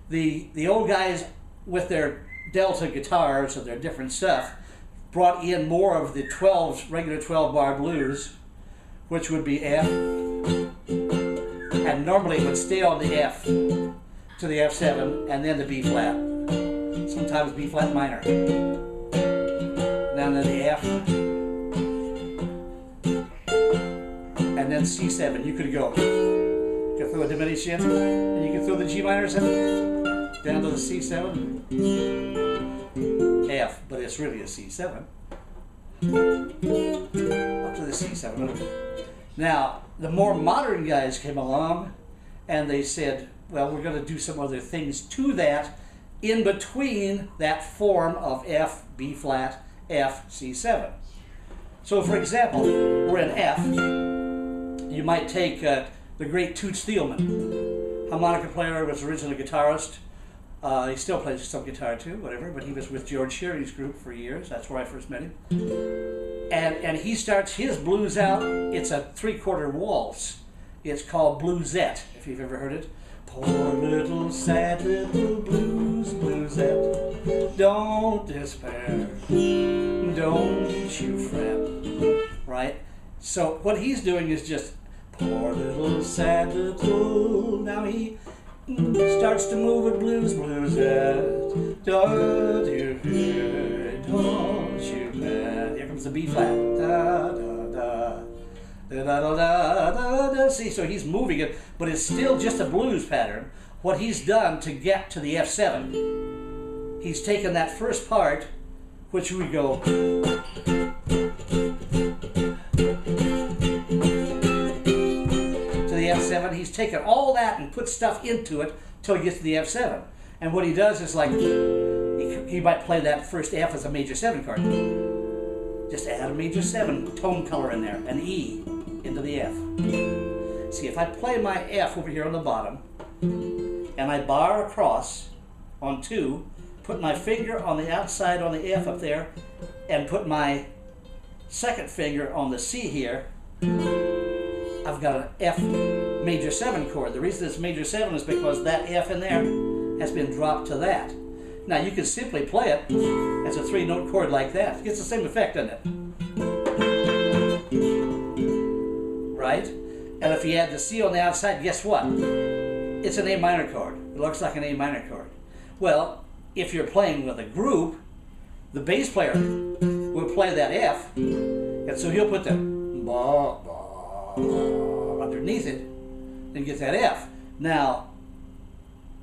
The old guys with their Delta guitars and their different stuff brought in more of the 12s, regular 12-bar blues, which would be F, and normally it would stay on the F to the F7 and then the B flat, sometimes B flat minor, down to the F, and then C7. You could throw a diminution, and you could throw the G minor 7 down to the C7, F, but it's really a C7, up to the C7. Now, the more modern guys came along, and they said, well, we're going to do some other things to that, in between that form of F, B flat, F, C7. So, for example, we're in F. You might take the great Toots Thieleman, harmonica player, was originally a guitarist. He still plays some guitar too, whatever, but he was with George Sherry's group for years. That's where I first met him. And he starts his blues out, it's a 3/4 waltz. It's called Bluesette, if you've ever heard it. Poor little sad little bluesette, don't despair, don't you fret, right? So what he's doing is just, poor little sad little, now he starts to move with bluesette, don't you fear, don't you fret. Here comes the B flat, da da da. Da, da, da, da, da. See, so he's moving it, but it's still just a blues pattern. What he's done to get to the F7, he's taken that first part, which we go to the F7. He's taken all that and put stuff into it till he gets to the F7. And what he does is like, he might play that first F as a major 7 chord. Just add a major 7 tone color in there, an E into the F. See, if I play my F over here on the bottom, and I bar across on 2, put my finger on the outside on the F up there, and put my second finger on the C here, I've got an F major 7 chord. The reason it's major 7 is because that F in there has been dropped to that. Now you can simply play it as a 3-note chord like that. It gets the same effect, doesn't it? Right? And if you add the C on the outside, guess what? It's an A minor chord. It looks like an A minor chord. Well, if you're playing with a group, the bass player will play that F, and so he'll put the ba, ba underneath it and get that F. Now,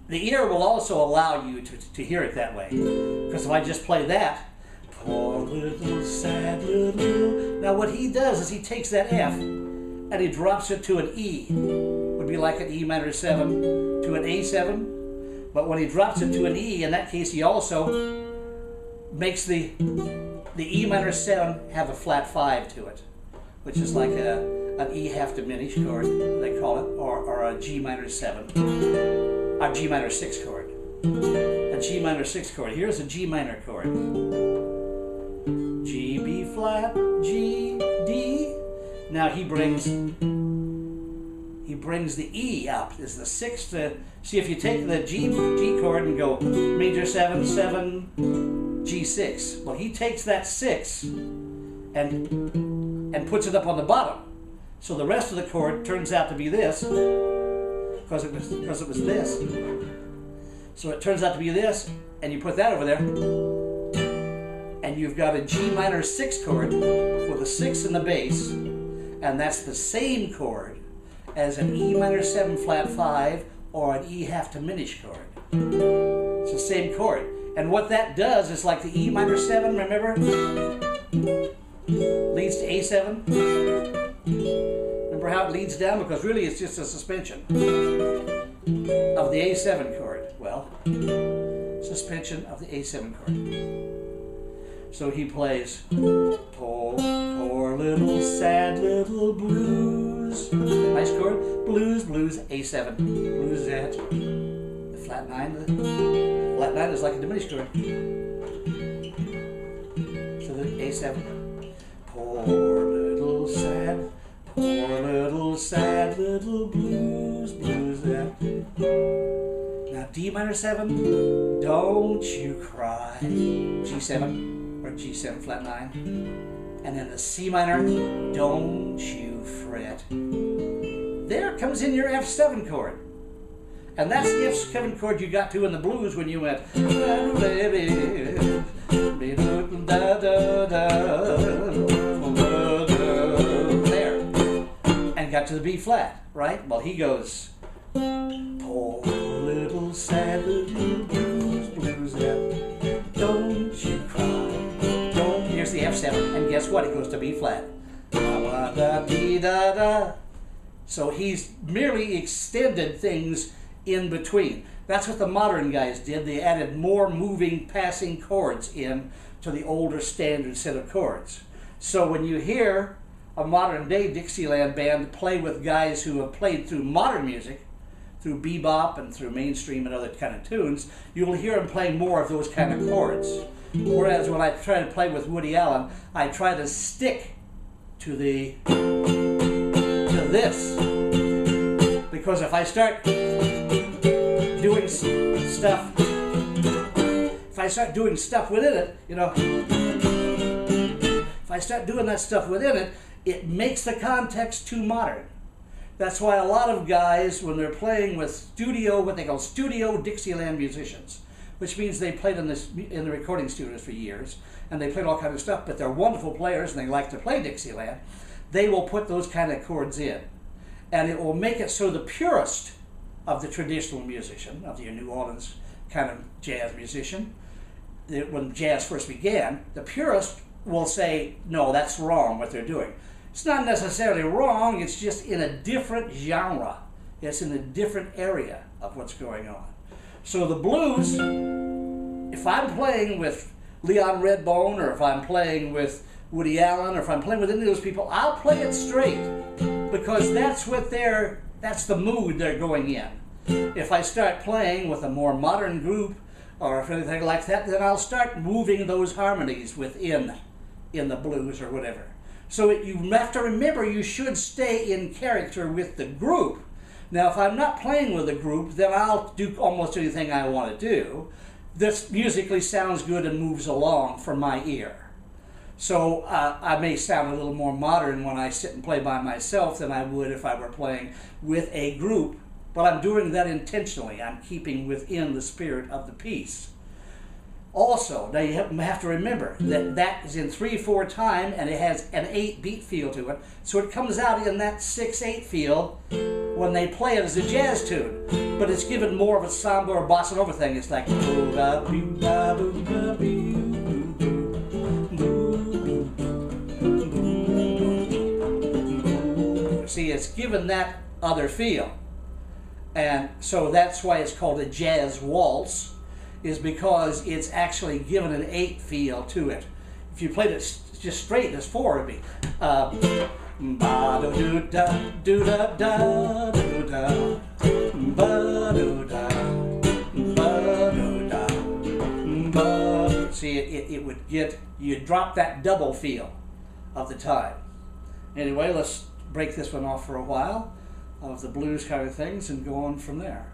the ear will also allow you to hear it that way. Because if I just play that, poor little sad little. Now what he does is he takes that F and he drops it to an E. Would be like an E minor 7 to an A7. But when he drops it to an E, in that case he also makes the E minor 7 have a flat 5 to it, which is like an E half diminished chord, they call it, or a G minor 7. A G minor 6 chord. A G minor 6 chord. Here's a G minor chord. G, B flat, G, D. Now he brings the E up. Is the 6th to, see if you take the G chord and go major 7, 7, G6. Well, he takes that 6 and puts it up on the bottom. So the rest of the chord turns out to be this. Because it was this. So it turns out to be this, and you put that over there, and you've got a G minor 6 chord with a 6 in the bass, and that's the same chord as an E minor 7 flat 5 or an E half diminished chord. It's the same chord. And what that does is like the E minor 7, remember? Leads to A7. Remember how it leads down? Because really it's just a suspension of the A7 chord. Well, suspension of the A7 chord. So he plays poor, poor little sad little blues. Nice chord. Blues, blues, A7. Bluesette. The flat 9. The flat 9 is like a diminished chord. So the A7. Poor little sad. Poor little sad little blues, bluesette. Now D D minor 7, don't you cry, G7 or G7 flat 9, and then the C minor, don't you fret. There comes in your F7 chord. And that's the F7 chord you got to in the blues when you went there and got to the B flat, right? Well, he goes, poor little sad little Bluesette, don't you cry, don't. Here's the F7, and guess what? It goes to B flat. So he's merely extended things in between. That's what the modern guys did. They added more moving, passing chords in to the older standard set of chords. So when you hear a modern day Dixieland band play with guys who have played through modern music, through bebop and through mainstream and other kind of tunes, you'll hear them play more of those kind of chords. Whereas when I try to play with Woody Allen, I try to stick to this. Because if I start doing stuff, within it, you know, if I start doing that stuff within it, it makes the context too modern. That's why a lot of guys, when they're playing with what they call studio Dixieland musicians, which means they played in the recording studios for years, and they played all kinds of stuff, but they're wonderful players and they like to play Dixieland, they will put those kind of chords in. And it will make it so the purist of the traditional musician, of the New Orleans kind of jazz musician, when jazz first began, the purist will say, no, that's wrong what they're doing. It's not necessarily wrong, it's just in a different genre. It's in a different area of what's going on. So the blues, if I'm playing with Leon Redbone, or if I'm playing with Woody Allen, or if I'm playing with any of those people, I'll play it straight. Because that's the mood they're going in. If I start playing with a more modern group or if anything like that, then I'll start moving those harmonies in the blues or whatever. So you have to remember you should stay in character with the group. Now if I'm not playing with a group, then I'll do almost anything I want to do. This musically sounds good and moves along for my ear. So I may sound a little more modern when I sit and play by myself than I would if I were playing with a group, but I'm doing that intentionally. I'm keeping within the spirit of the piece. Also, now you have to remember that that is in 3/4 time and it has an 8-beat feel to it, so it comes out in that 6/8 feel when they play it as a jazz tune, but it's given more of a samba or bossa nova thing. It's like see, it's given that other feel. And so that's why it's called a jazz waltz, is because it's actually given an 8 feel to it. If you played it just straight, there's 4 of me. See, it would you drop that double feel of the time. Anyway, let's break this one off for a while of the blues kind of things and go on from there.